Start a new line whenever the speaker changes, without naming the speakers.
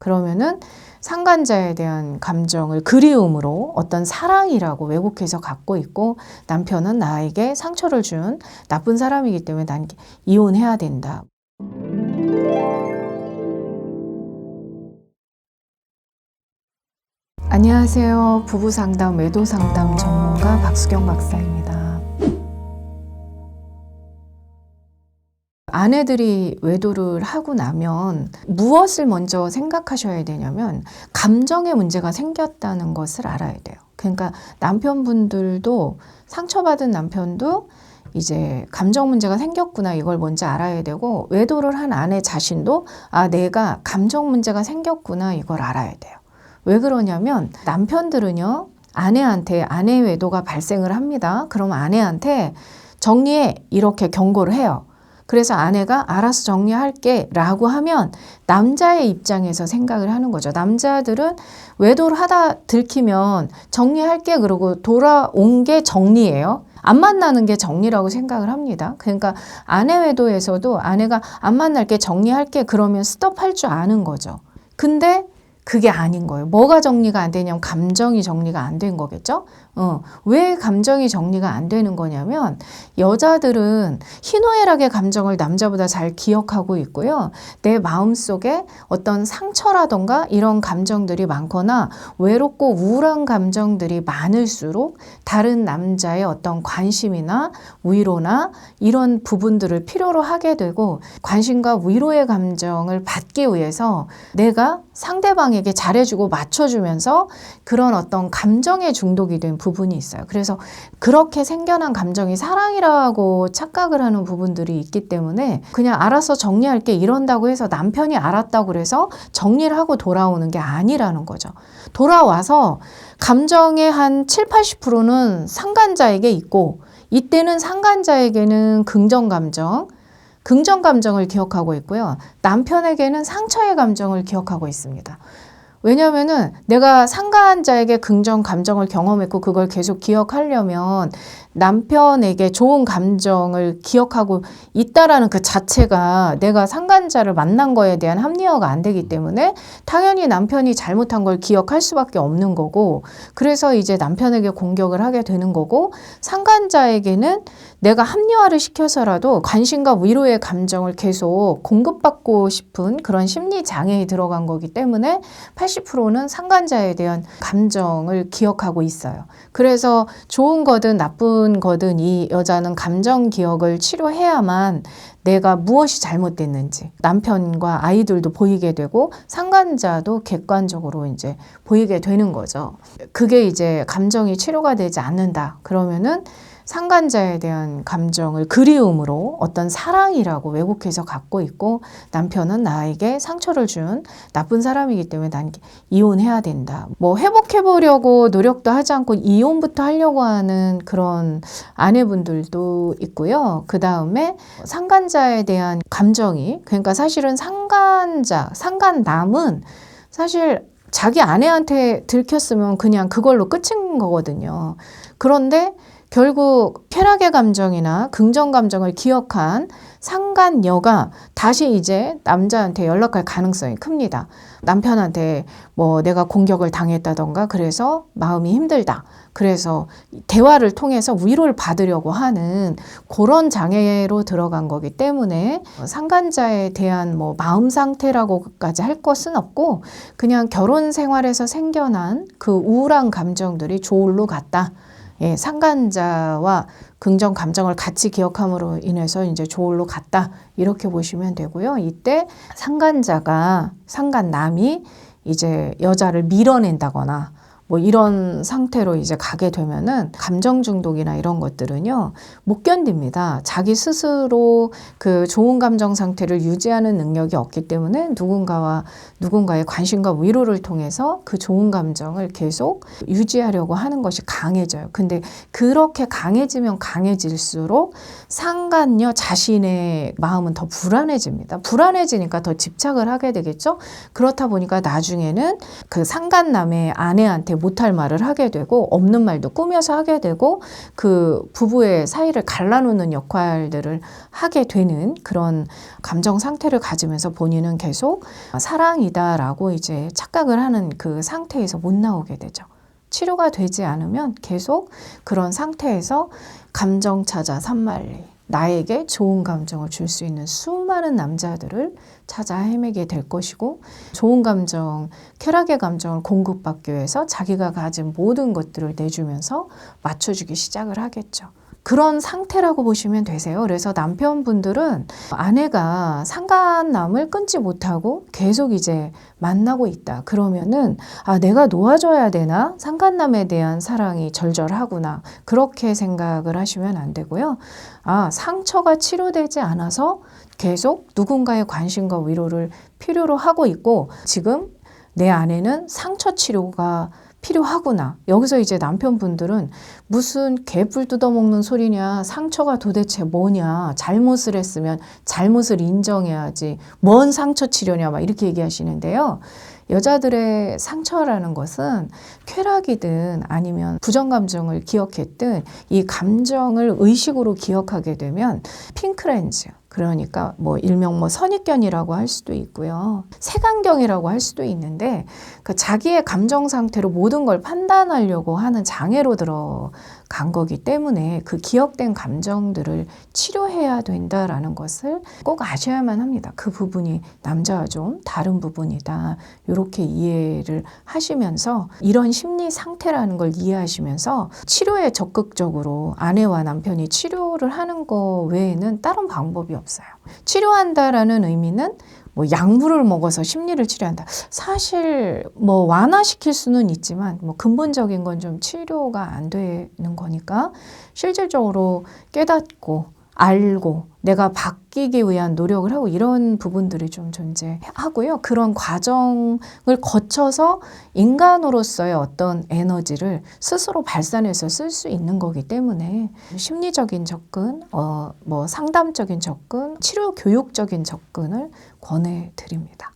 그러면은 상간자에 대한 감정을 그리움으로 어떤 사랑이라고 왜곡해서 갖고 있고, 남편은 나에게 상처를 준 나쁜 사람이기 때문에 난 이혼해야 된다. 안녕하세요. 부부상담, 외도상담 전문가 박수경 박사입니다. 아내들이 외도를 하고 나면 무엇을 먼저 생각하셔야 되냐면, 감정의 문제가 생겼다는 것을 알아야 돼요. 그러니까 남편분들도, 상처받은 남편도 이제 감정 문제가 생겼구나, 이걸 먼저 알아야 되고, 외도를 한 아내 자신도 내가 감정 문제가 생겼구나, 이걸 알아야 돼요. 왜 그러냐면, 남편들은요, 아내한테 아내 외도가 발생을 합니다. 그럼 아내한테 정리해, 이렇게 경고를 해요. 그래서 아내가 알아서 정리할게 라고 하면 남자의 입장에서 생각을 하는 거죠. 남자들은 외도를 하다 들키면 정리할게 그러고 돌아온 게 정리예요. 안 만나는 게 정리라고 생각을 합니다. 그러니까 아내 외도에서도 아내가 안 만날게, 정리할게 그러면 스톱할 줄 아는 거죠. 근데 그게 아닌 거예요. 뭐가 정리가 안 되냐면 감정이 정리가 안 된 거겠죠? 왜 감정이 정리가 안 되는 거냐면, 여자들은 희노애락의 감정을 남자보다 잘 기억하고 있고요. 내 마음속에 어떤 상처라던가 이런 감정들이 많거나 외롭고 우울한 감정들이 많을수록 다른 남자의 어떤 관심이나 위로나 이런 부분들을 필요로 하게 되고, 관심과 위로의 감정을 받기 위해서 내가 상대방에게 잘해주고 맞춰주면서 그런 어떤 감정에 중독이 된 부분이 있어요. 그래서 그렇게 생겨난 감정이 사랑이라고 착각을 하는 부분들이 있기 때문에, 그냥 알아서 정리할게 이런다고 해서 남편이 알았다고 그래서 정리를 하고 돌아오는 게 아니라는 거죠. 돌아와서 감정의 한 70~80%는 상간자에게 있고, 이때는 상간자에게는 긍정 감정을 기억하고 있고요. 남편에게는 상처의 감정을 기억하고 있습니다. 왜냐면은 내가 상간자에게 긍정 감정을 경험했고 그걸 계속 기억하려면 남편에게 좋은 감정을 기억하고 있다라는 그 자체가 내가 상간자를 만난 거에 대한 합리화가 안 되기 때문에 당연히 남편이 잘못한 걸 기억할 수밖에 없는 거고, 그래서 이제 남편에게 공격을 하게 되는 거고, 상간자에게는 내가 합리화를 시켜서라도 관심과 위로의 감정을 계속 공급받고 싶은 그런 심리 장애에 들어간 거기 때문에 80%는 상간자에 대한 감정을 기억하고 있어요. 그래서 좋은 거든 나쁜 거든 이 여자는 감정 기억을 치료해야만 내가 무엇이 잘못됐는지 남편과 아이들도 보이게 되고 상간자도 객관적으로 이제 보이게 되는 거죠. 그게 이제 감정이 치료가 되지 않는다 그러면은 상간자에 대한 감정을 그리움으로 어떤 사랑이라고 왜곡해서 갖고 있고, 남편은 나에게 상처를 준 나쁜 사람이기 때문에 난 이혼해야 된다. 뭐 회복해보려고 노력도 하지 않고 이혼부터 하려고 하는 그런 아내분들도 있고요. 그 다음에 상간자에 대한 감정이, 그러니까 사실은 상간남은 사실 자기 아내한테 들켰으면 그냥 그걸로 끝인 거거든요. 그런데 결국 쾌락의 감정이나 긍정 감정을 기억한 상간녀가 다시 이제 남자한테 연락할 가능성이 큽니다. 남편한테 뭐 내가 공격을 당했다던가 그래서 마음이 힘들다. 그래서 대화를 통해서 위로를 받으려고 하는 그런 장애로 들어간 거기 때문에 상간자에 대한 뭐 마음 상태라고까지 할 것은 없고, 그냥 결혼 생활에서 생겨난 그 우울한 감정들이 저울로 갔다. 예, 상간자와 긍정 감정을 같이 기억함으로 인해서 이제 저울로 갔다, 이렇게 보시면 되고요. 이때 상간남이 이제 여자를 밀어낸다거나 뭐 이런 상태로 이제 가게 되면은 감정 중독이나 이런 것들은요 못 견딥니다. 자기 스스로 그 좋은 감정 상태를 유지하는 능력이 없기 때문에 누군가의 관심과 위로를 통해서 그 좋은 감정을 계속 유지하려고 하는 것이 강해져요. 근데 그렇게 강해지면 강해질수록 상간녀 자신의 마음은 더 불안해집니다. 불안해지니까 더 집착을 하게 되겠죠. 그렇다 보니까 나중에는 그 상간남의 아내한테 못할 말을 하게 되고 없는 말도 꾸며서 하게 되고 그 부부의 사이를 갈라놓는 역할들을 하게 되는 그런 감정 상태를 가지면서 본인은 계속 사랑이다라고 이제 착각을 하는 그 상태에서 못 나오게 되죠. 치료가 되지 않으면 계속 그런 상태에서 감정 찾아 산만리, 나에게 좋은 감정을 줄 수 있는 수많은 남자들을 찾아 헤매게 될 것이고, 좋은 감정, 쾌락의 감정을 공급받기 위해서 자기가 가진 모든 것들을 내주면서 맞춰주기 시작을 하겠죠. 그런 상태라고 보시면 되세요. 그래서 남편분들은 아내가 상간남을 끊지 못하고 계속 이제 만나고 있다. 그러면은 내가 놓아줘야 되나? 상간남에 대한 사랑이 절절하구나. 그렇게 생각을 하시면 안 되고요. 상처가 치료되지 않아서 계속 누군가의 관심과 위로를 필요로 하고 있고, 지금 내 아내는 상처 치료가 필요하구나. 여기서 이제 남편분들은 무슨 개뿔 뜯어먹는 소리냐, 상처가 도대체 뭐냐, 잘못을 했으면 잘못을 인정해야지, 뭔 상처 치료냐, 막 이렇게 얘기하시는데요. 여자들의 상처라는 것은 쾌락이든 아니면 부정감정을 기억했든 이 감정을 의식으로 기억하게 되면 핑크렌즈, 그러니까 일명 선입견이라고 할 수도 있고요. 색안경이라고 할 수도 있는데, 그 자기의 감정 상태로 모든 걸 판단하려고 하는 장애로 들어간 거기 때문에 그 기억된 감정들을 치료해야 된다라는 것을 꼭 아셔야만 합니다. 그 부분이 남자와 좀 다른 부분이다. 이렇게 이해를 하시면서 이런 심리 상태라는 걸 이해하시면서 치료에 적극적으로 아내와 남편이 치료를 하는 거 외에는 다른 방법이 없어요. 치료한다라는 의미는 약물을 먹어서 심리를 치료한다. 사실 완화시킬 수는 있지만 근본적인 건 좀 치료가 안 되는 거니까 실질적으로 깨닫고 알고 내가 바뀌기 위한 노력을 하고 이런 부분들이 좀 존재하고요. 그런 과정을 거쳐서 인간으로서의 어떤 에너지를 스스로 발산해서 쓸 수 있는 거기 때문에 심리적인 접근, 상담적인 접근, 치료 교육적인 접근을 권해드립니다.